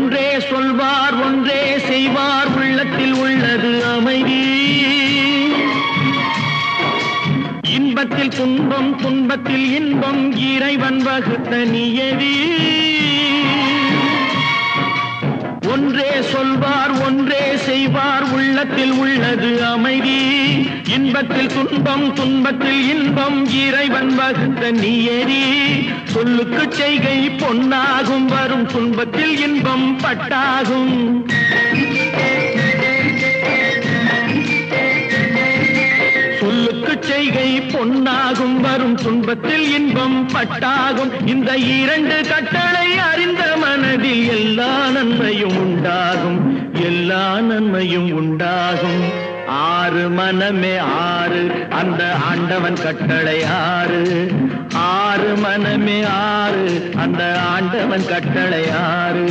ஒன்றே சொல்வார் ஒன்றே செய்வார் உள்ளத்தில் உள்ளது அமைதி. இன்பத்தில் துன்பம் துன்பத்தில் இன்பம் இறைவன் வகுத்த நியதி. ஒன்றே சொல்வார் ஒன்றே செய்வார் உள்ளத்தில் உள்ளது அமைதி. இன்பத்தில் துன்பம் துன்பத்தில் இன்பம் இறைவன் வகுத்த நியதி. சொல்லுக்கு செய்கை பொன்னாகும் வரும் துன்பத்தில் இன்பம் பட்டாகும். சொல்லுக்கு செய்கை பொன்னாகும் வரும் துன்பத்தில் இன்பம் பட்டாகும். இந்த இரண்டு கட்டளை அறிந்த மனதில் எல்லா நன்மையும் உண்டாகும், எல்லா நன்மையும் உண்டாகும். ஆறு மனமே ஆறு, அந்த ஆண்டவன் கட்டளை ஆறு. ஆறு மனமே ஆறு, அந்த ஆண்டவன் கட்டளை ஆறு.